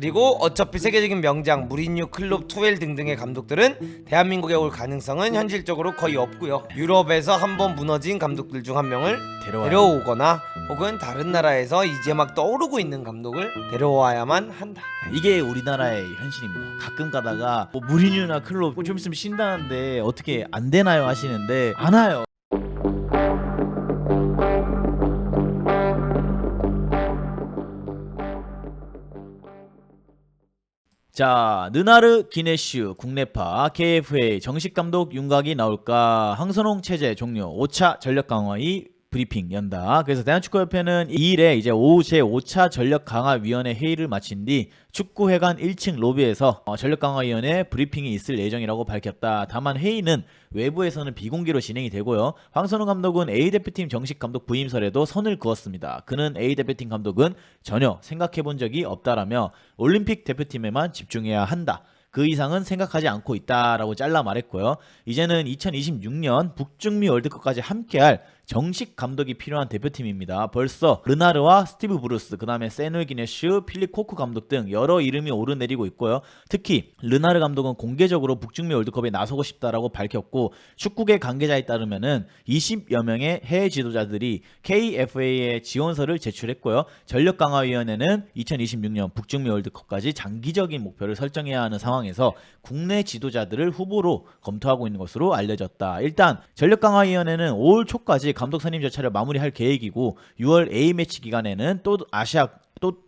그리고 어차피 세계적인 명장 무리뉴, 클롭, 투엘 등등의 감독들은 대한민국에 올 가능성은 현실적으로 거의 없고요. 유럽에서 한번 무너진 감독들 중 한 명을 데려오거나 혹은 다른 나라에서 이제 막 떠오르고 있는 감독을 데려와야만 한다. 이게 우리나라의 현실입니다. 가끔 가다가 뭐 무리뉴나 클롭 좀 있으면 쉰다는데 어떻게 안 되나요 하시는데 안 와요. 자, 느나르 기네슈 국내파 KFA 정식 감독 윤곽이 나올까? 황선홍 체제 종료 5차 전력 강화위 브리핑 연다. 그래서 대한축구협회는 2일에 이제 오후 제5차 전력강화위원회 회의를 마친 뒤 축구회관 1층 로비에서 전력강화위원회 브리핑이 있을 예정이라고 밝혔다. 다만 회의는 외부에서는 비공개로 진행이 되고요. 황선홍 감독은 A대표팀 정식 감독 부임설에도 선을 그었습니다. 그는 A대표팀 감독은 전혀 생각해본 적이 없다라며 올림픽 대표팀에만 집중해야 한다. 그 이상은 생각하지 않고 있다라고 잘라 말했고요. 이제는 2026년 북중미 월드컵까지 함께할 정식 감독이 필요한 대표팀입니다. 벌써 르나르와 스티브 브루스, 그 다음에 세누 기네슈, 필립 코크 감독 등 여러 이름이 오르내리고 있고요. 특히 르나르 감독은 공개적으로 북중미 월드컵에 나서고 싶다라고 밝혔고, 축구계 관계자에 따르면은 20여 명의 해외 지도자들이 KFA에 지원서를 제출했고요. 전력강화위원회는 2026년 북중미 월드컵까지 장기적인 목표를 설정해야 하는 상황에서 국내 지도자들을 후보로 검토하고 있는 것으로 알려졌다. 일단 전력강화위원회는 5월 초까지 감독 선임 절차를 마무리할 계획이고 6월 A매치 기간에는 또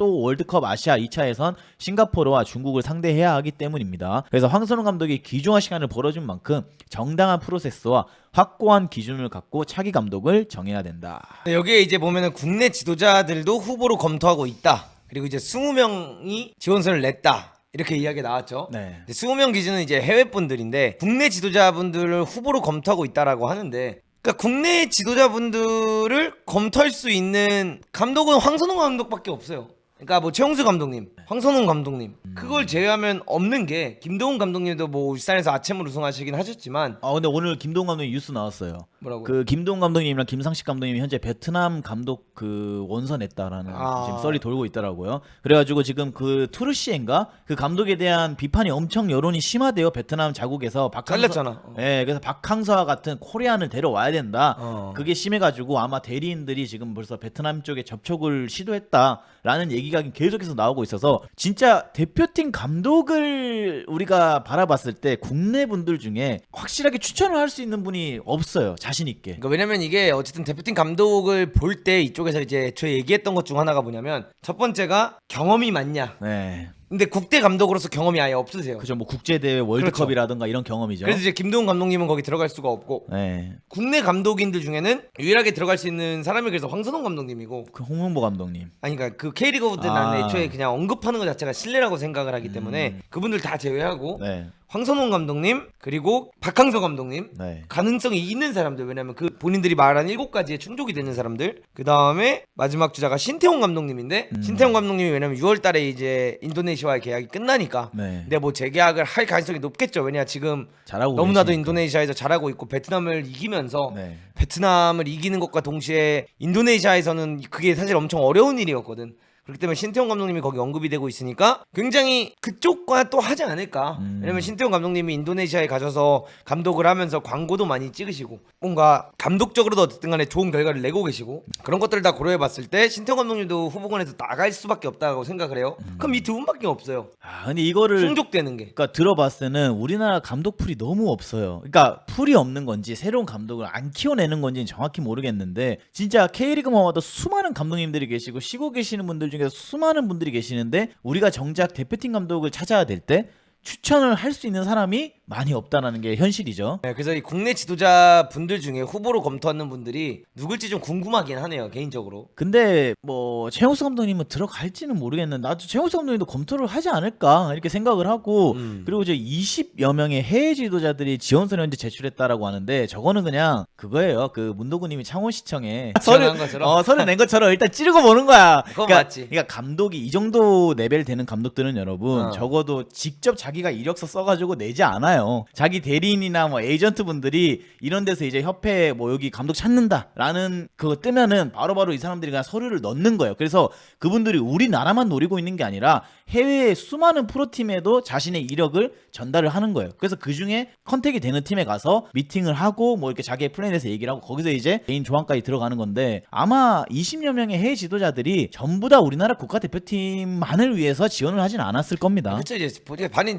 월드컵 아시아 2차 예선 싱가포르와 중국을 상대해야 하기 때문입니다. 그래서 황선홍 감독이 귀중한 시간을 벌어준 만큼 정당한 프로세스와 확고한 기준을 갖고 차기 감독을 정해야 된다. 여기에 이제 보면은 국내 지도자들도 후보로 검토하고 있다. 그리고 이제 20명이 지원서를 냈다. 이렇게 이야기 나왔죠. 네. 20명 기준은 이제 해외 분들인데 국내 지도자분들을 후보로 검토하고 있다라고 하는데, 그러니까 국내 지도자분들을 검토할 수 있는 감독은 황선홍 감독밖에 없어요. 그러니까 뭐 최용수 감독님, 황선홍 감독님, 그걸 제외하면 없는 게, 김도훈 감독님도 뭐 울산에서 아챔을 우승하시긴 하셨지만, 근데 오늘 김동훈 감독님 뉴스 나왔어요. 뭐라고요? 그 김동훈 감독님이랑 김상식 감독님이 현재 베트남 감독 그 원서 냈다라는 지금 썰이 돌고 있더라고요. 그래가지고 지금 그 투르시엔가 그 감독에 대한 비판이 엄청 여론이 심하대요. 베트남 자국에서 잘렸잖아. 네, 그래서 박항서와 같은 코리안을 데려와야 된다. 그게 심해가지고 아마 대리인들이 지금 벌써 베트남 쪽에 접촉을 시도했다라는 얘기가 계속해서 나오고 있어서, 진짜 대표팀 감독을 우리가 바라봤을 때 국내 분들 중에 확실하게 추천을 할 수 있는 분이 없어요. 자신 있게. 그러니까 왜냐면 이게 어쨌든 대표팀 감독을 볼 때 이쪽에서 이제 애초에 얘기했던 것 중 하나가 뭐냐면, 첫 번째가 경험이 많냐. 네. 근데 국대 감독으로서 경험이 아예 없으세요. 그죠. 뭐 국제대회 월드컵이라든가 이런 경험이죠. 그래서 이제 김도훈 감독님은 거기 들어갈 수가 없고, 네. 국내 감독인들 중에는 유일하게 들어갈 수 있는 사람이 그래서 황선홍 감독님이고, 그 홍명보 감독님. 아니 그러니까 그 K리그부터 나는 애초에 그냥 언급하는 것 자체가 신뢰라고 생각을 하기 때문에 그분들 다 제외하고 네. 황선홍 감독님, 그리고 박항서 감독님, 네. 가능성이 있는 사람들, 왜냐면 그 본인들이 말한 7가지에 충족이 되는 사람들. 그 다음에 마지막 주자가 신태용 감독님인데, 신태용 감독님이 왜냐면 6월 달에 이제 인도네시아와의 계약이 끝나니까, 네. 근데 뭐 재계약을 할 가능성이 높겠죠. 왜냐 지금 잘하고 너무나도 계시니까. 인도네시아에서 잘하고 있고 베트남을 이기면서, 네. 베트남을 이기는 것과 동시에 인도네시아에서는 그게 사실 엄청 어려운 일이었거든. 그렇기 때문에 신태용 감독님이 거기 언급이 되고 있으니까 굉장히 그쪽과 또 하지 않을까. 왜냐면 신태용 감독님이 인도네시아에 가셔서 감독을 하면서 광고도 많이 찍으시고 뭔가 감독적으로도 어쨌든 간에 좋은 결과를 내고 계시고, 그런 것들을 다 고려해 봤을 때 신태용 감독님도 후보군에서 나갈 수밖에 없다고 생각을 해요. 그럼 이 두 분밖에 없어요. 근데 이거를 충족되는 게. 그러니까 들어봤을 때는 우리나라 감독 풀이 너무 없어요. 그러니까 풀이 없는 건지 새로운 감독을 안 키워내는 건지는 정확히 모르겠는데, 진짜 K리그만 와도 수많은 감독님들이 계시고 쉬고 계시는 분들 중에서 수많은 분들이 계시는데, 우리가 정작 대표팀 감독을 찾아야 될 때 추천을 할 수 있는 사람이 많이 없다라는 게 현실이죠. 네, 그래서 이 국내 지도자 분들 중에 후보로 검토하는 분들이 누굴지 좀 궁금하긴 하네요, 개인적으로. 근데 뭐 최용수 감독님은 들어갈지는 모르겠는데, 나도 최용수 감독님도 검토를 하지 않을까 이렇게 생각을 하고, 그리고 이제 20여 명의 해외 지도자들이 지원서를 현재 제출했다라고 하는데, 저거는 그냥 그거예요. 그 문도구님이 창원시청에 지원한 것처럼? 서류 낸 것처럼 일단 찌르고 보는 거야. 그건 그러니까, 맞지. 그러니까 감독이 이 정도 레벨 되는 감독들은 여러분 적어도 직접 자기가 이력서 써가지고 내지 않아요. 많아요. 자기 대리인이나 뭐 에이전트 분들이 이런 데서 이제 협회 뭐 여기 감독 찾는다라는 그거 뜨면은 바로바로 이 사람들이 그냥 서류를 넣는 거예요. 그래서 그분들이 우리나라만 노리고 있는 게 아니라 해외의 수많은 프로팀에도 자신의 이력을 전달을 하는 거예요. 그래서 그 중에 컨택이 되는 팀에 가서 미팅을 하고 뭐 이렇게 자기의 플랜에 대해서 얘기를 하고 거기서 이제 개인 조항까지 들어가는 건데 아마 20여 명의 해외 지도자들이 전부 다 우리나라 국가대표팀만을 위해서 지원을 하진 않았을 겁니다. 그렇죠. 이제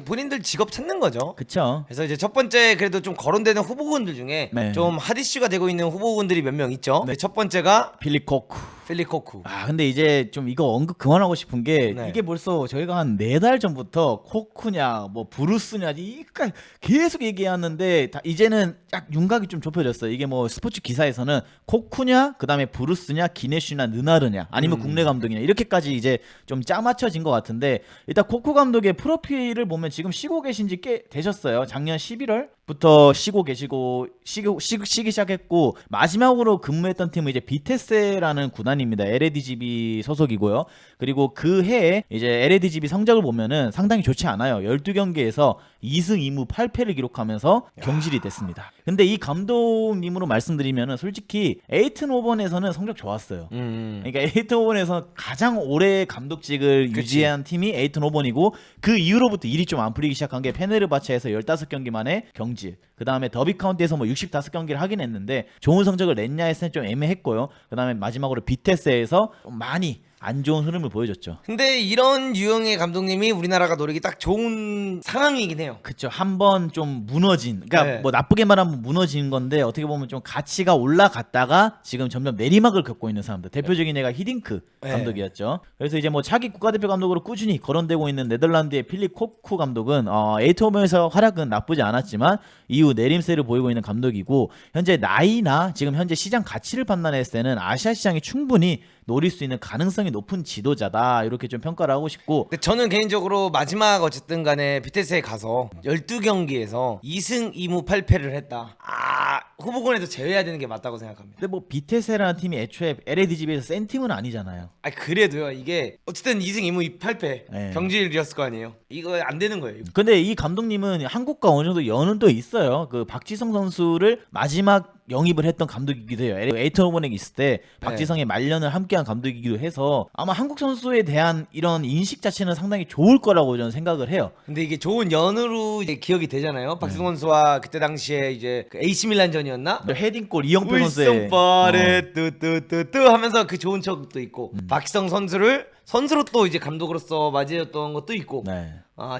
본인들 직업 찾는 거죠. 그쵸. 그래서 이제 첫 번째 그래도 좀 거론되는 후보군들 중에 네. 좀 핫이슈가 되고 있는 후보군들이 몇 명 있죠. 네. 첫 번째가 필립 코크. 필립 코크. 아 근데 이제 좀 이거 언급 그만하고 싶은 게 네. 이게 벌써 저희가 한 4달 전부터 코크냐 뭐 브루스냐 이까 계속 얘기하는데 이제는 딱 윤곽이 좀 좁혀졌어요. 이게 뭐 스포츠 기사에서는 코크냐 그다음에 브루스냐 기네슈냐 느나르냐 아니면 국내 감독이냐 이렇게까지 이제 좀 짜맞춰진 것 같은데 일단 코크 감독의 프로필을 보면 지금 쉬고 계신 지 꽤 되셨어요. 작년 11월부터 쉬고 계시고 쉬기 시작했고 마지막으로 근무했던 팀은 이제 비테세라는 구단입니다. LADGB 소속이고요. 그리고 그 해에 이제 LADGB 성적을 보면은 상당히 좋지 않아요. 12경기에서 2승 2무 8패를 기록하면서 경질이 됐습니다. 근데 이 감독님으로 말씀드리면은 솔직히 에이튼 오번에서는 성적 좋았어요. 그러니까 에이튼 오번에서 가장 오래 감독직을 그치. 유지한 팀이 에이튼 오번이고 그 이후로부터 일이 좀 안 풀리기 시작한 게 페네르바체에서 15경기 만에 경질. 그 다음에 더비 카운티에서 뭐 65경기를 하긴 했는데 좋은 성적을 냈냐 했을 때 좀 애매했고요. 그 다음에 마지막으로 비테스에서 좀 많이 안 좋은 흐름을 보여줬죠. 근데 이런 유형의 감독님이 우리나라가 노리기 딱 좋은 상황이긴 해요. 그쵸. 한번 좀 무너진, 그러니까 네. 뭐 나쁘게 말하면 무너진 건데 어떻게 보면 좀 가치가 올라갔다가 지금 점점 내리막을 겪고 있는 사람들. 대표적인 애가 히딩크 네. 감독이었죠. 그래서 이제 뭐 차기 국가대표 감독으로 꾸준히 거론되고 있는 네덜란드의 필립 코크 감독은 에이트홈에서 활약은 나쁘지 않았지만 이후 내림세를 보이고 있는 감독이고 현재 나이나 지금 현재 시장 가치를 판단했을 때는 아시아 시장이 충분히 노릴 수 있는 가능성이 높은 지도자다 이렇게 좀 평가를 하고 싶고 근데 저는 개인적으로 마지막 어쨌든 간에 비테스에 가서 12경기에서 2승 2무 8패를 했다. 후보군에서 제외해야 되는 게 맞다고 생각합니다. 근데 뭐 비테세라는 팀이 애초에 LADGB에서 센 팀은 아니잖아요. 그래도요. 이게 어쨌든 2승 2무 8패 네. 경질이었을 거 아니에요. 이거 안 되는 거예요. 근데 이 감독님은 한국과 어느 정도 연은 또 있어요. 그 박지성 선수를 마지막 영입을 했던 감독이기도 해요. 에이튼 오번에 있을 때 박지성의 말년을 함께한 감독이기도 해서 아마 한국 선수에 대한 이런 인식 자체는 상당히 좋을 거라고 저는 생각을 해요. 근데 이게 좋은 연으로 이제 기억이 되잖아요. 박지성 선수와 그때 당시에 이제 그 AC 밀란전이었나? 헤딩골 이영표 선수의 울성발에 뜨뜨뜨뜨 하면서 그 좋은 척도 있고 박지성 선수를 선수로 또 이제 감독으로서 맞이했던 것도 있고 네.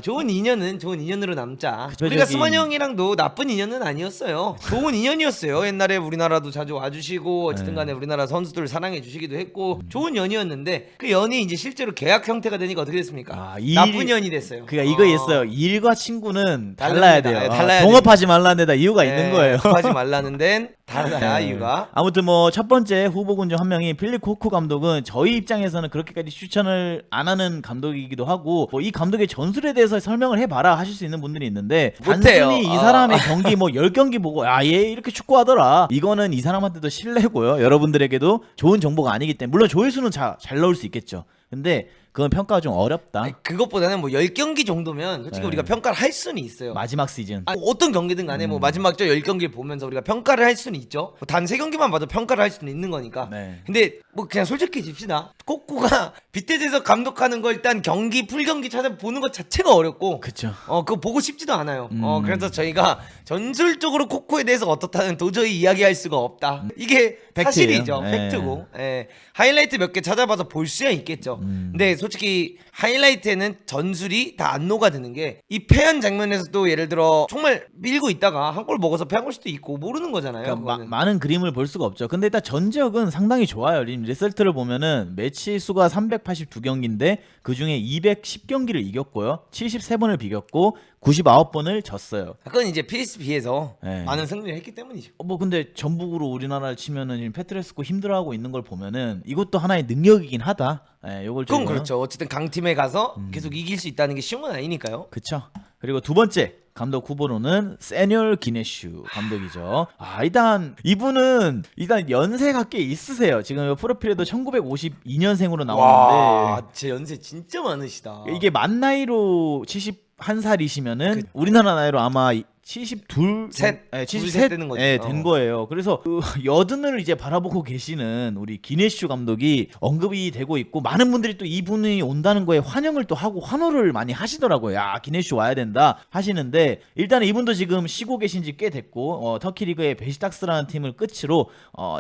좋은 인연은 좋은 인연으로 남자. 그쵸, 우리가 저기- 스만 형이랑도 나쁜 인연은 아니었어요. 좋은 인연이었어요. 옛날에 우리나라도 자주 와주시고 어쨌든 간에 우리나라 선수들 사랑해 주시기도 했고 좋은 연이었는데 그 연이 이제 실제로 계약 형태가 되니까 어떻게 됐습니까? 나쁜 연이 됐어요. 그러니까 이거 있어요. 일과 친구는 다릅니다. 달라야 돼요. 네, 달라야 동업하지 말라는 데다 이유가 있는 거예요. 하지 말라는 데는 다르다 네. 이유가. 아무튼 뭐 첫 번째 후보군 중 한 명이 필립 코크 감독은 저희 입장에서는 그렇게까지 추천을 안 하는 감독이기도 하고 뭐 이 감독의 전술에 대해서 설명을 해봐라 하실 수 있는 분들이 있는데 못해요. 단순히 이 사람의 경기 뭐 10경기 보고 얘 이렇게 축구하더라 이거는 이 사람한테도 신뢰고요. 여러분들에게도 좋은 정보가 아니기 때문에 물론 조회수는 잘 넣을 수 있겠죠. 근데 그건 평가가 좀 어렵다. 그것보다는 뭐 10경기 정도면 솔직히 네. 우리가 평가를 할 수는 있어요. 마지막 시즌. 뭐 어떤 경기든 간에 뭐 마지막 저 10경기를 보면서 우리가 평가를 할 수는 있죠. 뭐 단 3경기만 봐도 평가를 할 수는 있는 거니까. 네. 근데 뭐 그냥 솔직해집시다. 꼬꼬가 비테스에서 감독하는 거 일단 경기 풀경기 찾아보는 것 자체가 어렵고 그쵸. 그거 보고 싶지도 않아요. 그래서 저희가 전술적으로 코코에 대해서 어떻다는 도저히 이야기할 수가 없다. 이게 팩트예요. 사실이죠. 네. 팩트고. 예. 하이라이트 몇 개 찾아봐서 볼 수야 있겠죠. 근데 솔직히 하이라이트에는 전술이 다 안 녹아드는 게 이 패한 장면에서도 예를 들어 정말 밀고 있다가 한 골 먹어서 패한 걸 수도 있고 모르는 거잖아요. 그러니까 그거는. 많은 그림을 볼 수가 없죠. 근데 일단 전적은 상당히 좋아요. 지금 리설트를 보면은 매치 수가 382경기인데 그 중에 210경기를 이겼고요. 73번을 비겼고 99번을 졌어요. 그건 이제 PSB에서 네. 많은 승리를 했기 때문이죠. 뭐 근데 전북으로 우리나라를 치면은 지금 페트레스코 힘들어하고 있는 걸 보면은 이것도 하나의 능력이긴 하다. 예, 요걸 그건 좀 그렇죠. 어쨌든 강팀에 가서 계속 이길 수 있다는 게 쉬운 건 아니니까요. 그쵸. 그리고 두 번째 감독 후보로는 세뉴얼 기네슈 감독이죠. 일단 이분은 일단 연세가 꽤 있으세요. 지금 프로필에도 1952년생으로 나오는데 와, 제 연세 진짜 많으시다. 이게 만 나이로 71살이시면은 우리나라 나이로 아마 72, 셋, 73 되는 거죠. 된 거예요. 그래서 그 여든을 이제 바라보고 계시는 우리 기네슈 감독이 언급이 되고 있고 많은 분들이 또 이분이 온다는 거에 환영을 또 하고 환호를 많이 하시더라고요. 야, 기네슈 와야 된다 하시는데 일단 이분도 지금 쉬고 계신 지 꽤 됐고 터키 리그의 베시탁스라는 팀을 끝으로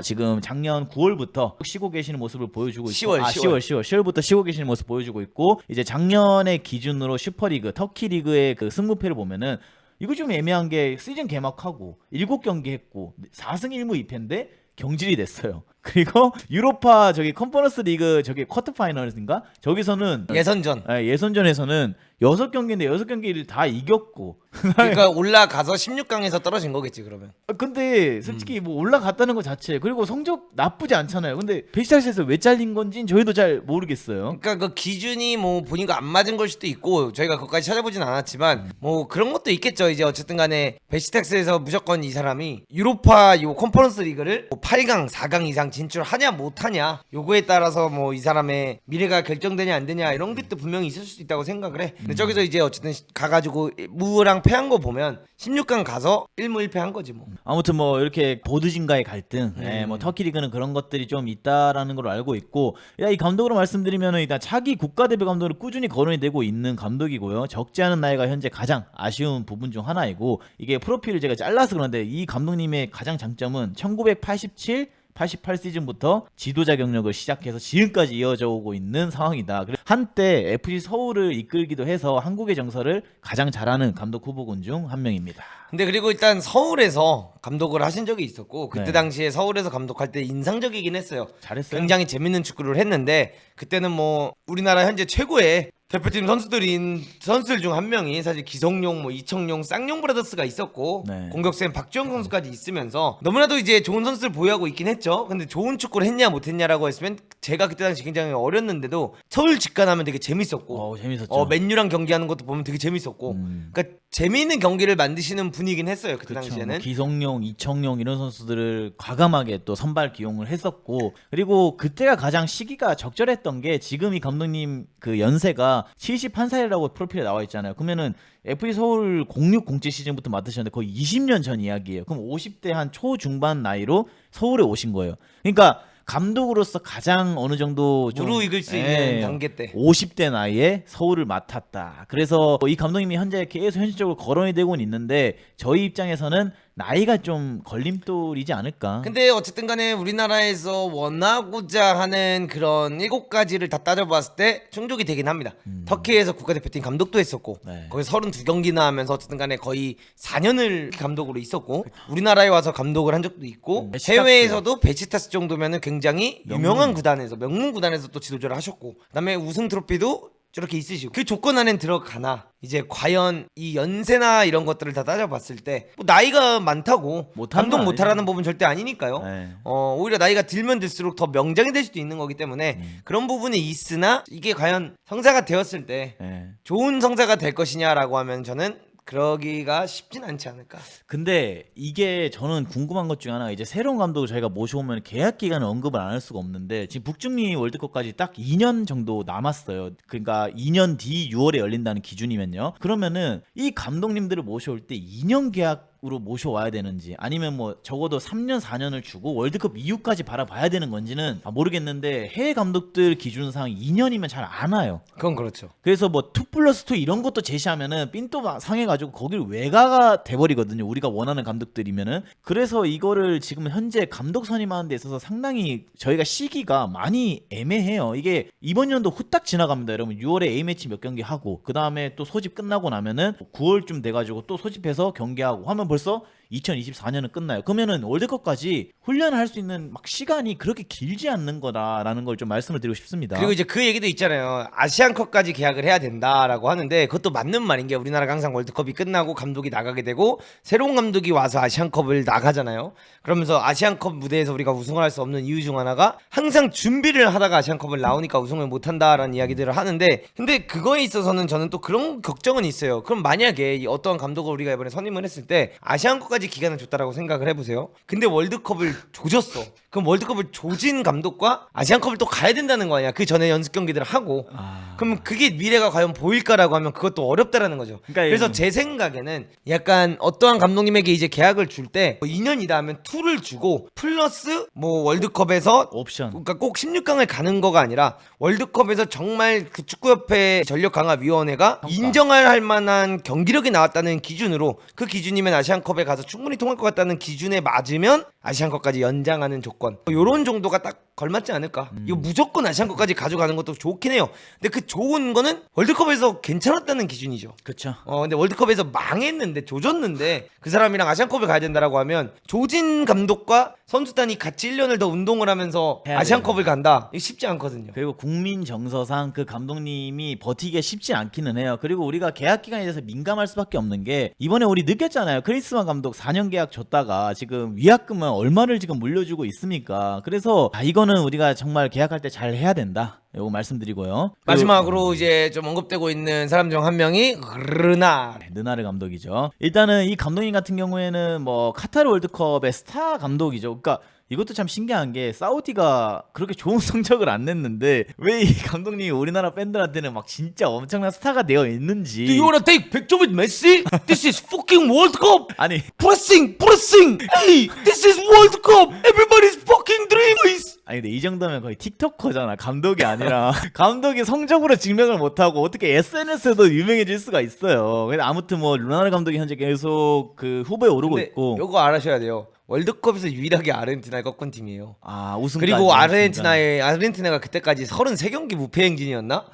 지금 작년 9월부터 쉬고 계시는 모습을 보여주고 있고 10월부터 쉬고 계시는 모습 보여주고 있고 이제 작년의 기준으로 슈퍼리그 터키 리그의 그 승무패를 보면은 이거 좀 애매한 게 시즌 개막하고 7경기 했고 4승 1무 2패인데 경질이 됐어요. 그리고 유로파 저기 컨퍼런스 리그 저기 쿼터 파이널인가? 저기서는 예선전에서는 6경기인데 6경기를 다 이겼고 그러니까 올라가서 16강에서 떨어진 거겠지 그러면. 근데 솔직히 뭐 올라갔다는 것 자체 그리고 성적 나쁘지 않잖아요. 근데 베시탁스에서 왜 잘린 건지는 저희도 잘 모르겠어요. 그러니까 그 기준이 뭐 본인과 안 맞은 걸 수도 있고 저희가 그것까지 찾아보진 않았지만 뭐 그런 것도 있겠죠. 이제 어쨌든 간에 베시탁스에서 무조건 이 사람이 유로파 요 컨퍼런스 리그를 뭐 8강 4강 이상 진출하냐 못하냐 요거에 따라서 뭐 이 사람의 미래가 결정되냐 안 되냐 이런 게 또 분명히 있을 수도 있다고 생각을 해. 근데 저기서 이제 어쨌든 가가지고 무랑 패한 거 보면 16강 가서 1무 1패 한 거지 뭐. 아무튼 뭐 이렇게 보드진과의 갈등, 뭐 터키 리그는 그런 것들이 좀 있다라는 걸 알고 있고, 이 감독으로 말씀드리면은 일단 차기 국가대표 감독으로 꾸준히 거론이 되고 있는 감독이고요. 적지 않은 나이가 현재 가장 아쉬운 부분 중 하나이고, 이게 프로필을 제가 잘라서 그런데 이 감독님의 가장 장점은 1987 88 시즌부터 지도자 경력을 시작해서 지금까지 이어져 오고 있는 상황이다. 한때 FC 서울을 이끌기도 해서 한국의 정서를 가장 잘하는 감독 후보군 중 한 명입니다. 근데 그리고 일단 서울에서 감독을 하신 적이 있었고 그때 네. 당시에 서울에서 감독할 때 인상적이긴 했어요. 잘했어요. 굉장히 재밌는 축구를 했는데 그때는 뭐 우리나라 현재 최고의 대표팀 선수들 중 한 명이 사실 기성용, 뭐 이청용, 쌍용 브라더스가 있었고 네. 공격수엔 박주영 선수까지 있으면서 너무나도 이제 좋은 선수를 보유하고 있긴 했죠. 근데 좋은 축구를 했냐 못했냐라고 했으면 제가 그때 당시 굉장히 어렸는데도 서울 직관하면 되게 재밌었고 재밌었죠. 맨유랑 경기하는 것도 보면 되게 재밌었고 그러니까 재미있는 경기를 만드시는 분이긴 했어요. 그때 당시에는. 뭐 기성용, 이청용 이런 선수들을 과감하게 또 선발 기용을 했었고, 그리고 그때가 가장 시기가 적절했던 게 지금 이 감독님 그 연세가 71살이라고 프로필에 나와 있잖아요. 그러면은 FC 서울 06, 07 시즌부터 맡으셨는데 거의 20년 전 이야기예요. 그럼 50대 한 초중반 나이로 서울에 오신 거예요. 그러니까 감독으로서 가장 어느 정도 좀 무르익을 수 있는 단계 때 50대 나이에 서울을 맡았다. 그래서 이 감독님이 현재 계속 현실적으로 거론이 되고는 있는데 저희 입장에서는 나이가 좀 걸림돌이지 않을까. 근데 어쨌든 간에 우리나라에서 원하고자 하는 그런 7가지를 다 따져봤을 때 충족이 되긴 합니다. 터키에서 국가대표팀 감독도 했었고 네. 거기 32경기나 하면서 어쨌든 간에 거의 4년을 감독으로 있었고 우리나라에 와서 감독을 한 적도 있고 베시탁스. 해외에서도 베시타스 정도면은 굉장히 유명한 구단에서 명문 구단에서 또 지도자를 하셨고 그다음에 우승 트로피도 저렇게 있으시고 그 조건 안엔 들어가나 이제 과연 이 연세나 이런 것들을 다 따져봤을 때 뭐 나이가 많다고 감독 못하라는 법은 절대 아니니까요. 네. 오히려 나이가 들면 들수록 더 명장이 될 수도 있는 거기 때문에 그런 부분이 있으나 이게 과연 성사가 되었을 때 좋은 성사가 될 것이냐라고 하면 저는 그러기가 쉽진 않지 않을까. 근데 이게 저는 궁금한 것 중에 하나, 이제 새로운 감독을 저희가 모셔오면 계약 기간을 언급을 안 할 수가 없는데 지금 북중미 월드컵까지 딱 2년 정도 남았어요. 그러니까 2년 뒤 6월에 열린다는 기준이면요. 그러면은 이 감독님들을 모셔올 때 2년 계약으로 모셔와야 되는지 아니면 뭐 적어도 3년 4년을 주고 월드컵 이후까지 바라봐야 되는 건지는 모르겠는데 해외 감독들 기준상 2년이면 잘 안 와요. 그건 그렇죠. 그래서 뭐 2+2 이런 것도 제시하면은 삔또 상해가지고 거길 외가가 돼버리거든요. 우리가 원하는 감독들이면은. 그래서 이거를 지금 현재 감독 선임하는 데 있어서 상당히 저희가 시기가 많이 애매해요. 이게 이번 연도 후딱 지나갑니다. 여러분 6월에 A매치 몇 경기 하고 그 다음에 또 소집 끝나고 나면은 9월쯤 돼가지고 또 소집해서 경기하고 하면 벌써 2024년은 끝나요. 그러면은 월드컵까지 훈련을 할 수 있는 막 시간이 그렇게 길지 않는 거다라는 걸 좀 말씀을 드리고 싶습니다. 그리고 이제 그 얘기도 있잖아요. 아시안컵까지 계약을 해야 된다라고 하는데 그것도 맞는 말인 게 우리나라가 항상 월드컵이 끝나고 감독이 나가게 되고 새로운 감독이 와서 아시안컵을 나가잖아요. 그러면서 아시안컵 무대에서 우리가 우승을 할 수 없는 이유 중 하나가 항상 준비를 하다가 아시안컵을 나오니까 우승을 못한다라는 이야기들을 하는데 근데 그거에 있어서는 저는 또 그런 걱정은 있어요. 그럼 만약에 이 어떠한 감독을 우리가 이번에 선임을 했을 때 아시안컵까지 10년까지 기간을 줬다라고 생각을 해보세요. 근데 월드컵을 조졌어. 그럼 월드컵을 조진 감독과 아시안컵을 또 가야 된다는 거 아니야. 그 전에 연습 경기들을 하고. 그럼 그게 미래가 과연 보일까라고 하면 그것도 어렵다라는 거죠. 그러니까 그래서 제 생각에는 약간 어떠한 감독님에게 이제 계약을 줄 때 2년이다 하면 2를 주고 플러스 뭐 월드컵에서 옵션. 그러니까 꼭 16강을 가는 거가 아니라 월드컵에서 정말 그 축구협회 전력강화위원회가 인정할 할 만한 경기력이 나왔다는 기준으로 그 기준이면 아시안컵에 가서 충분히 통할 것 같다는 기준에 맞으면 아시안컵까지 연장하는 조건 요런 정도가 딱 걸맞지 않을까. 이거 무조건 아시안컵까지 가져가는 것도 좋긴 해요. 근데 그 좋은 거는 월드컵에서 괜찮았다는 기준이죠. 그쵸. 근데 월드컵에서 망했는데 조졌는데 그 사람이랑 아시안컵을 가야 된다라고 하면 조진 감독과 선수단이 같이 1년을 더 운동을 하면서 해야 아시안컵을 간다. 이거 쉽지 않거든요. 그리고 국민 정서상 그 감독님이 버티기가 쉽지 않기는 해요. 그리고 우리가 계약 기간에 대해서 민감할 수밖에 없는 게 이번에 우리 느꼈잖아요. 크리스만 감독 4년 계약 줬다가 지금 위약금은 얼마를 지금 물려주고 있습니까? 그래서 이거는 우리가 정말 계약할 때 잘 해야 된다. 요거 말씀드리고요. 마지막으로 이제 좀 언급되고 있는 사람 중 한 명이 느나르 감독이죠. 일단은 이 감독님 같은 경우에는 뭐 카타르 월드컵의 스타 감독이죠. 그러니까 이것도 참 신기한 게 사우디가 그렇게 좋은 성적을 안 냈는데 왜 이 감독님이 우리나라 팬들한테는 막 진짜 엄청난 스타가 되어 있는지. Do you wanna take picture with Messi? This is fucking World Cup. 아니 Pressing. Hey, this is World Cup. Everybody's fucking dreamers. 근데 이 정도면 거의 틱톡커잖아. 감독이 아니라 감독이 성적으로 증명을 못하고 어떻게 SNS에도 유명해질 수가 있어요. 근데 아무튼 뭐 루나르 감독이 현재 계속 그 후보에 오르고 근데 있고. 요거 알아셔야 돼요. 월드컵에서 유일하게 아르헨티나를 꺾은 팀이에요. 우승까지. 그리고 아르헨티나가 그때까지 33경기 무패 행진이었나?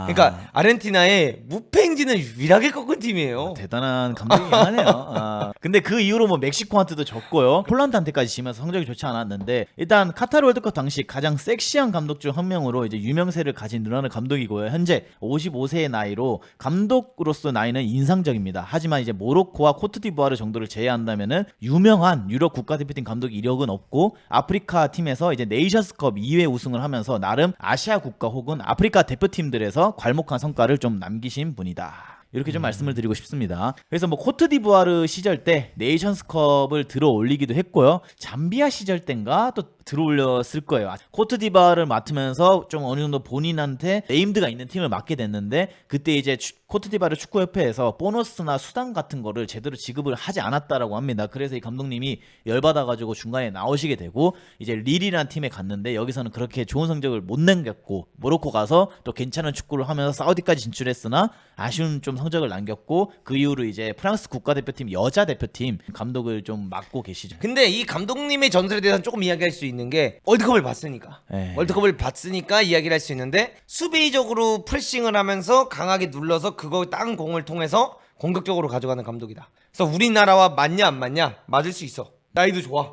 그러니까 아르헨티나의 무패 행진을 유일하게 꺾은 팀이에요. 대단한 감독이긴 하네요. 근데 그 이후로 뭐 멕시코한테도 졌고요. 폴란드한테까지 지면서 성적이 좋지 않았는데 일단 카타르 월드컵 당시 가장 섹시한 감독 중 한 명으로 이제 유명세를 가진 누나르 감독이고요. 현재 55세의 나이로 감독으로서 나이는 인상적입니다. 하지만 이제 모로코와 코트디부아르 정도를 제외한다면은 유명한 유럽 국가대표팀 감독 이력은 없고 아프리카 팀에서 이제 네이션스컵 2회 우승을 하면서 나름 아시아 국가 혹은 아프리카 대표팀들에서 괄목한 성과를 좀 남기신 분이다. 이렇게 좀 말씀을 드리고 싶습니다. 그래서 뭐 코트디부아르 시절 때 네이션스컵을 들어 올리기도 했고요. 잠비아 시절 때인가 또 들어 올렸을 거예요. 코트디부아르를 맡으면서 좀 어느 정도 본인한테 네임드가 있는 팀을 맡게 됐는데 그때 이제 코트디부아르 축구협회에서 보너스나 수당 같은 거를 제대로 지급을 하지 않았다라고 합니다. 그래서 이 감독님이 열받아가지고 중간에 나오시게 되고 이제 릴이라는 팀에 갔는데 여기서는 그렇게 좋은 성적을 못 남겼고 모로코 가서 또 괜찮은 축구를 하면서 사우디까지 진출했으나 아쉬운 좀 성적을 남겼고 그 이후로 이제 프랑스 국가대표팀 여자 대표팀 감독을 좀 맡고 계시죠. 근데 이 감독님의 전설에 대해서는 조금 이야기할 수 있는 게 월드컵을 봤으니까. 월드컵을 봤으니까 이야기를 할 수 있는데 수비적으로 프레싱을 하면서 강하게 눌러서 그거 땅 공을 통해서 공격적으로 가져가는 감독이다. 그래서 우리나라와 맞냐 안 맞냐? 맞을 수 있어. 나이도 좋아.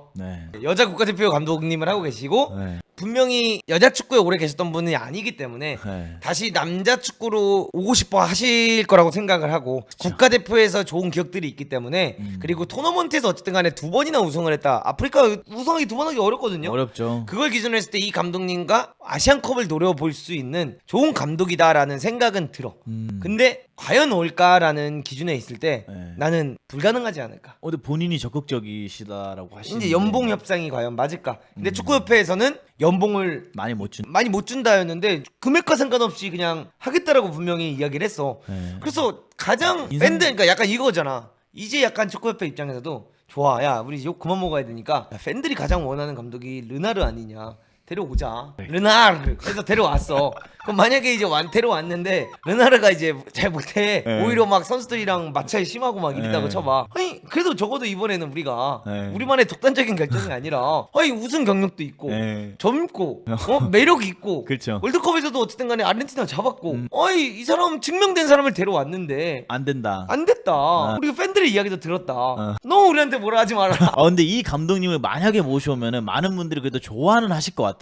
여자 국가대표 감독님을 하고 계시고 분명히 여자 축구에 오래 계셨던 분이 아니기 때문에 다시 남자 축구로 오고 싶어 하실 거라고 생각을 하고 국가대표에서 좋은 기억들이 있기 때문에 그리고 토너먼트에서 어쨌든 간에 2번이나 우승을 했다. 아프리카 우승하기 2번 하기 어렵거든요. 어렵죠. 그걸 기준으로 했을 때 이 감독님과 아시안컵을 노려볼 수 있는 좋은 감독이다라는 생각은 들어. 근데 과연 올까라는 기준에 있을 때 나는 불가능하지 않을까. 근데 본인이 적극적이시다라고 하시는데 이제 연봉 협상이 과연 맞을까? 근데 축구협회에서는 연봉을 많이 못 준다였는데 금액과 상관없이 그냥 하겠다라고 분명히 이야기를 했어. 그래서 가장 팬들 그러니까 약간 이거잖아. 이제 약간 축구협회 입장에서도 좋아. 야, 우리 욕 그만 먹어야 되니까 야, 팬들이 가장 원하는 감독이 르나르 아니냐. 데려오자. 르나르. 그래서 데려왔어. 그럼 만약에 이제 데려왔는데 르나르가 이제 잘 못해. 오히려 막 선수들이랑 마찰이 심하고 막 이러다가 쳐봐. 아니 그래도 적어도 이번에는 우리가 우리만의 독단적인 결정이 아니라 아니 우승 경력도 있고 젊고 매력 있고 그렇죠. 월드컵에서도 어쨌든 간에 아르헨티나 잡았고 아니 이 사람 증명된 사람을 데려왔는데 안 된다. 안 됐다. 우리가 팬들의 이야기도 들었다. 너 우리한테 뭐라 하지 마라. 근데 이 감독님을 만약에 모셔오면은 많은 분들이 그래도 좋아는 하실 것 같아요.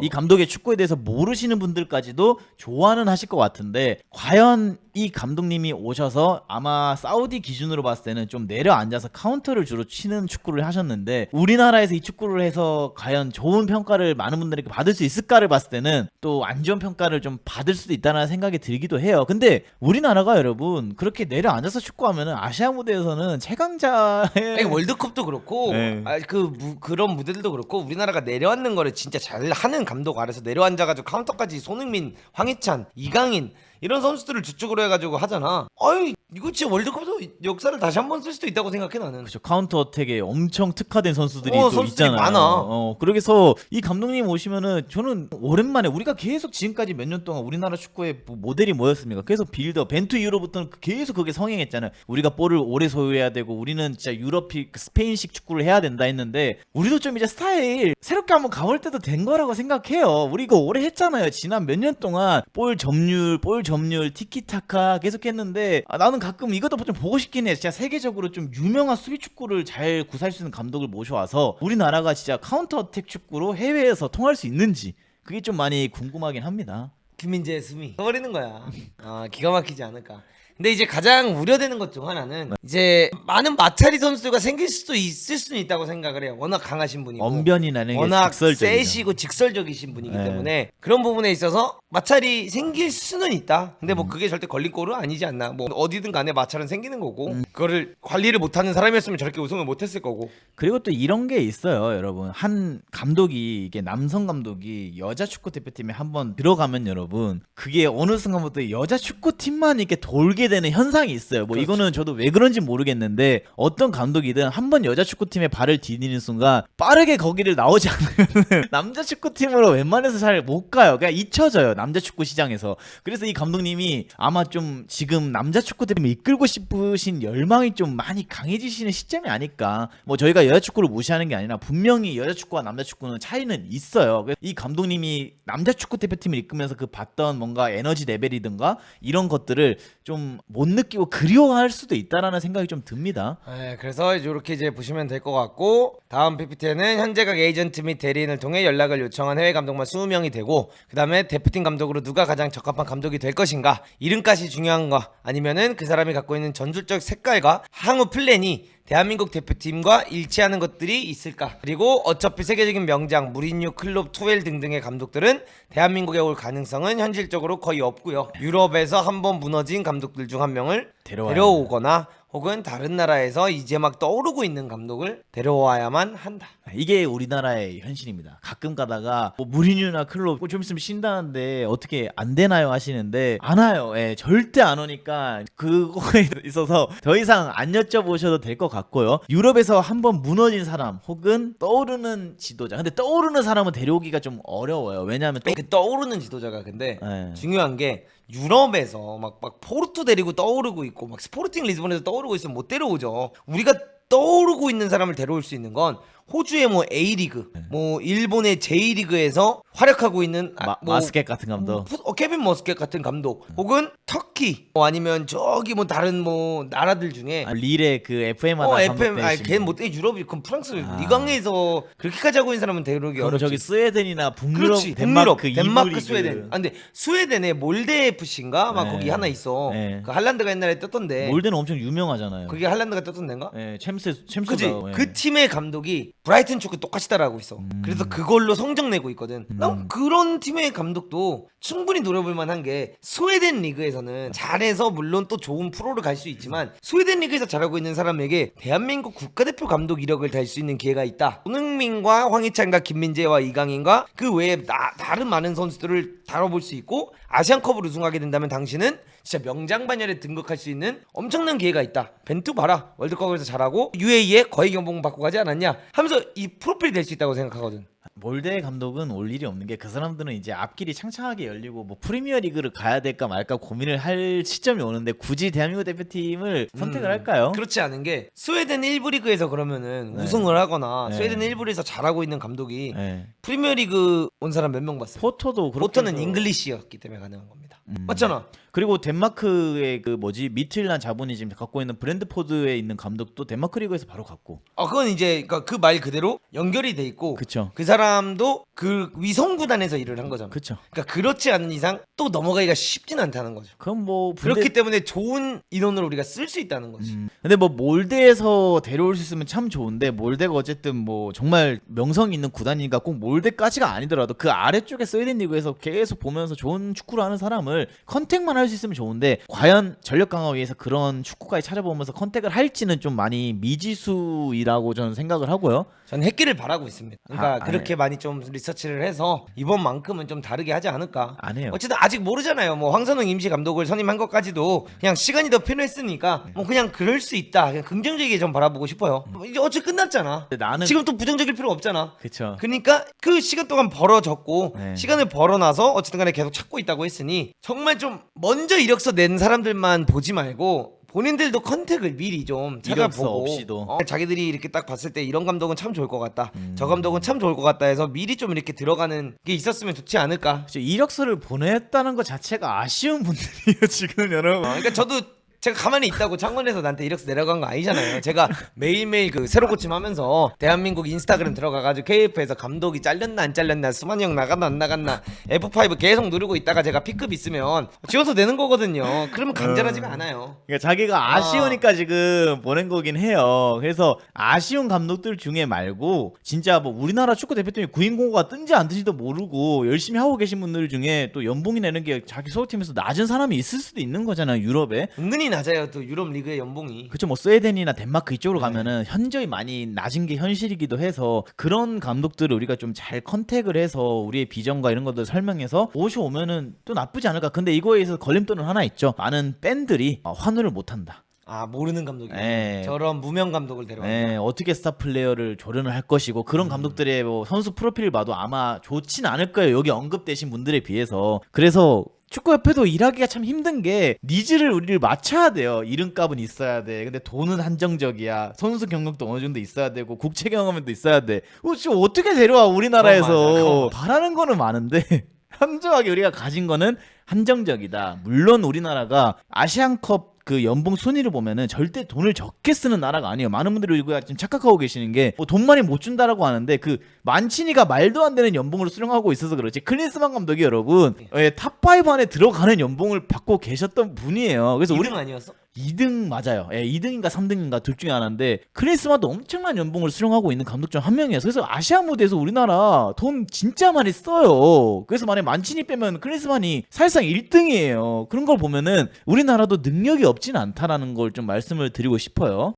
이 감독의 축구에 대해서 모르시는 분들까지도 좋아는 하실 것 같은데 과연 이 감독님이 오셔서 아마 사우디 기준으로 봤을 때는 좀 내려앉아서 카운터를 주로 치는 축구를 하셨는데 우리나라에서 이 축구를 해서 과연 좋은 평가를 많은 분들에게 받을 수 있을까를 봤을 때는 또 안 좋은 평가를 좀 받을 수도 있다는 생각이 들기도 해요. 근데 우리나라가 여러분 그렇게 내려앉아서 축구하면은 아시아 무대에서는 최강자의 아니, 월드컵도 그렇고 네. 그런 무대들도 그렇고 우리나라가 내려앉는 거를 진짜 잘하는 감독 아래서 내려앉아가지고 카운터까지 손흥민, 황희찬, 이강인 이런 선수들을 주축으로 해가지고 하잖아. 아유 이거 진짜 월드컵도 역사를 다시 한번 쓸 수도 있다고 생각해 나는. 그렇죠. 카운터 어택에 엄청 특화된 선수들이 또 선수들이 있잖아요. 많아. 그래서 이 감독님 오시면은 저는 오랜만에 우리가 계속 지금까지 몇 년 동안 우리나라 축구의 모델이 뭐였습니까? 계속 빌더, 벤투 이후로부터는 계속 그게 성행했잖아요. 우리가 볼을 오래 소유해야 되고 우리는 진짜 유럽식 스페인식 축구를 해야 된다 했는데 우리도 좀 이제 스타일 새롭게 한번 가볼 때도 된 거라고 생각해요. 우리 이거 오래 했잖아요. 지난 몇 년 동안 볼 점유율, 티키타카 계속 했는데 나는 가끔 이것도 좀 보고 싶긴 해. 진짜 세계적으로 좀 유명한 수비 축구를 잘 구사할 수 있는 감독을 모셔와서 우리나라가 진짜 카운터 어택 축구로 해외에서 통할 수 있는지 그게 좀 많이 궁금하긴 합니다. 김민재의 수미 버리는 거야. 기가 막히지 않을까. 근데 이제 가장 우려되는 것 중 하나는 이제 많은 마차리 선수가 생길 수도 있을 수는 있다고 생각을 해요. 워낙 강하신 분이고 언변이라는 게 워낙 직설적이죠. 세시고 직설적이신 분이기 네. 때문에 그런 부분에 있어서 마찰이 생길 수는 있다. 근데 뭐 그게 절대 걸림골은 아니지 않나. 뭐 어디든 간에 마찰은 생기는 거고 그거를 관리를 못하는 사람이었으면 저렇게 우승을 못했을 거고. 그리고 또 이런 게 있어요, 여러분. 한 감독이 이게 남성 감독이 여자 축구 대표팀에 한번 들어가면 여러분 그게 어느 순간부터 여자 축구팀만 이렇게 돌게 되는 현상이 있어요. 뭐 그렇죠. 이거는 저도 왜 그런지 모르겠는데 어떤 감독이든 한번 여자 축구팀에 발을 디디는 순간 빠르게 거기를 나오지 않으면 남자 축구팀으로 웬만해서 잘 못 가요. 그냥 잊혀져요, 남자 축구 시장에서. 그래서 이 감독님이 아마 좀 지금 남자 축구팀을 이끌고 싶으신 열망이 좀 많이 강해지시는 시점이 아닐까. 뭐 저희가 여자 축구를 무시하는 게 아니라 분명히 여자 축구와 남자 축구는 차이는 있어요. 이 감독님이 남자 축구 대표팀을 이끌면서 그 봤던 뭔가 에너지 레벨이든가 이런 것들을 좀 못 느끼고 그리워할 수도 있다라는 생각이 좀 듭니다. 그래서 이렇게 이제 보시면 될 것 같고 다음 PPT에는 현재 각 에이전트 및 대리인을 통해 연락을 요청한 해외 감독만 20명이 되고 그 다음에 대표팀 감독으로 누가 가장 적합한 감독이 될 것인가 이름값이 중요한가 아니면은 그 사람이 갖고 있는 전술적 색깔과 향후 플랜이 대한민국 대표팀과 일치하는 것들이 있을까? 그리고 어차피 세계적인 명장 무리뉴, 클롭, 투엘 등등의 감독들은 대한민국에 올 가능성은 현실적으로 거의 없고요. 유럽에서 한번 무너진 감독들 중 한 명을 데려오거나 혹은 다른 나라에서 이제 막 떠오르고 있는 감독을 데려와야만 한다. 이게 우리나라의 현실입니다. 가끔 가다가 뭐 무리뉴나 클롭 좀 있으면 쉰다는데 어떻게 안 되나요 하시는데 안 와요. 절대 안 오니까 그거에 있어서 더 이상 안 여쭤보셔도 될 것 같고요. 유럽에서 한번 무너진 사람 혹은 떠오르는 지도자. 근데 떠오르는 사람은 데려오기가 좀 어려워요. 왜냐하면 그 떠오르는 지도자가 근데 네. 중요한 게 유럽에서 막 포르투 데리고 떠오르고 있고 막 스포르팅 리스본에서 떠오르고 있으면 못 데려오죠. 우리가 떠오르고 있는 사람을 데려올 수 있는 건 호주의 뭐 A리그, 뭐 일본의 J리그에서 활약하고 있는 마스켓 같은 감독, 케빈 머스켓 같은 감독, 혹은 터키, 아니면 저기 뭐 다른 뭐 나라들 중에 릴의 그 FM하다 FM, 걔는 못 유럽이 그럼 프랑스 리강에서 그렇게까지 하고 있는 사람은 데려오기 그럼 어렵지. 저기 스웨덴이나 북유럽, 그렇지, 덴마크, 덴마크, 스웨덴. 근데 스웨덴에 몰데 FC인가 막 네. 거기 하나 있어. 네. 그 할란드가 옛날에 떴던데. 몰데는 엄청 유명하잖아요. 그게 할란드가 떴던 데인가? 챔스가. 그지? 그 팀의 감독이 브라이튼 축구 똑같이 따라하고 있어. 그래서 그걸로 성적 내고 있거든. 난 그런 팀의 감독도 충분히 노려볼 만한 게 스웨덴 리그에서는 잘해서 물론 또 좋은 프로를 갈 수 있지만 스웨덴 리그에서 잘하고 있는 사람에게 대한민국 국가대표 감독 이력을 달 수 있는 기회가 있다. 손흥민과 황희찬과 김민재와 이강인과 그 외에 다른 많은 선수들을 다뤄볼 수 있고 아시안컵을 우승하게 된다면 당신은 진짜 명장반열에 등극할 수 있는 엄청난 기회가 있다. 벤투 봐라. 월드컵에서 잘하고 UAE에 거의 연봉 받고 가지 않았냐 하면서 이 프로필이 될 수 있다고 생각하거든. 몰데 감독은 올 일이 없는 게 그 사람들은 이제 앞길이 창창하게 열리고 뭐 프리미어 리그를 가야 될까 말까 고민을 할 시점이 오는데 굳이 대한민국 대표팀을 선택을 할까요? 그렇지 않은 게 스웨덴 1부 리그에서 그러면은 우승을 하거나 스웨덴 1부에서 잘하고 있는 감독이 프리미어 리그 온 사람 몇 명 봤어요? 포터도 그렇게 포터는 해서- 잉글리시였기 때문에 가능한 겁니다. 맞잖아. 그리고 덴마크의 그 뭐지 미틀란 자본이 지금 갖고 있는 브랜드포드에 있는 감독도 덴마크 리그에서 바로 갔고. 그건 이제 그 말 그대로 연결이 돼 있고 그쵸. 그 사람도 그 위성 구단에서 일을 한 거잖아. 그쵸. 그러니까 그렇지 않은 이상 또 넘어가기가 쉽진 않다는 거죠. 그럼 뭐 그렇기 때문에 좋은 인원을 우리가 쓸 수 있다는 거지. 근데 뭐 몰데에서 데려올 수 있으면 참 좋은데 몰데가 어쨌든 뭐 정말 명성 있는 구단이니까 꼭 몰데까지가 아니더라도 그 아래쪽에 스웨덴 리그에서 계속 보면서 좋은 축구를 하는 사람을 컨택만 할 수 있으면 좋은데 과연 전력 강화 위해서 그런 축구까지 찾아보면서 컨택을 할지는 좀 많이 미지수이라고 저는 생각을 하고요. 저는 했기를 바라고 있습니다. 그러니까 아, 그렇게 많이 좀 리서치를 해서 이번만큼은 좀 다르게 하지 않을까. 안 해요. 어쨌든 아직 모르잖아요. 뭐 황선홍 임시 감독을 선임한 것까지도 그냥 시간이 더 필요했으니까 뭐 그냥 그럴 수 있다. 그냥 긍정적이게 좀 바라보고 싶어요. 이제 어차피 끝났잖아. 근데 나는 지금 또 부정적일 필요 없잖아. 그쵸. 그러니까 그 시간 동안 벌어졌고 네. 시간을 벌어놔서 어쨌든 간에 계속 찾고 있다고 했으니 정말 좀 먼저 이력서 낸 사람들만 보지 말고 본인들도 컨택을 미리 좀 이력서 찾아보고 없이도. 자기들이 이렇게 딱 봤을 때 이런 감독은 참 좋을 것 같다. 저 감독은 참 좋을 것 같다 해서 미리 좀 이렇게 들어가는 게 있었으면 좋지 않을까. 이력서를 보냈다는 것 자체가 아쉬운 분들이에요 지금 여러분. 그러니까 저도 제가 가만히 있다고 창원에서 나한테 이력서 내려간 거 아니잖아요. 제가 매일매일 그 새로 고침하면서 대한민국 인스타그램 들어가가지고 KF에서 감독이 잘렸나 안 잘렸나 수만이 형 나갔나 안 나갔나 F5 계속 누르고 있다가 제가 P급 있으면 지워서 내는 거거든요. 그러면 간절하지가 않아요. 그러니까 자기가 아쉬우니까 지금 보낸 거긴 해요. 그래서 아쉬운 감독들 중에 말고 진짜 뭐 우리나라 축구 대표팀이 구인공고가 뜬지 안 뜬지도 모르고 열심히 하고 계신 분들 중에 또 연봉이 내는 게 자기 소속팀에서 낮은 사람이 있을 수도 있는 거잖아요. 유럽에. 은근히 낮아요. 또 유럽 리그의 연봉이. 그쵸. 뭐 스웨덴이나 덴마크 이쪽으로 가면은 현저히 많이 낮은 게 현실이기도 해서 그런 감독들을 우리가 좀 잘 컨택을 해서 우리의 비전과 이런 것들 설명해서 모셔오면은 또 나쁘지 않을까. 근데 이거에 있어서 걸림돌은 하나 있죠. 많은 팬들이 환호를 못한다. 모르는 감독이 예. 저런 무명 감독을 데려와. 어떻게 스타 플레이어를 조련을 할 것이고 그런 감독들의 뭐 선수 프로필을 봐도 아마 좋진 않을 거예요. 여기 언급되신 분들에 비해서. 그래서 축구협회도 일하기가 참 힘든 게 니즈를 우리를 맞춰야 돼요. 이름값은 있어야 돼. 근데 돈은 한정적이야. 선수 경력도 어느 정도 있어야 되고 국채 경험도 있어야 돼. 지금 어떻게 데려와 우리나라에서. 바라는 거는 많은데 현저하게 우리가 가진 거는 한정적이다. 물론 우리나라가 아시안컵 그 연봉 순위를 보면은 절대 돈을 적게 쓰는 나라가 아니에요. 많은 분들이 이거 지금 착각하고 계시는 게 뭐 돈 많이 못 준다라고 하는데 그 만치니가 말도 안 되는 연봉을 수령하고 있어서 그렇지. 클린스만 감독이 여러분 탑5 안에 들어가는 연봉을 받고 계셨던 분이에요. 그래서 2등 아니었어? 2등 맞아요. 2등인가 3등인가 둘 중에 하나인데 클린스만도 엄청난 연봉을 수령하고 있는 감독 중 한 명이어서 그래서 아시아 무대에서 우리나라 돈 진짜 많이 써요. 그래서 만약에 만치니 빼면 클린스만이 사실상 1등이에요. 그런 걸 보면은 우리나라도 능력이 없진 않다라는 걸 좀 말씀을 드리고 싶어요.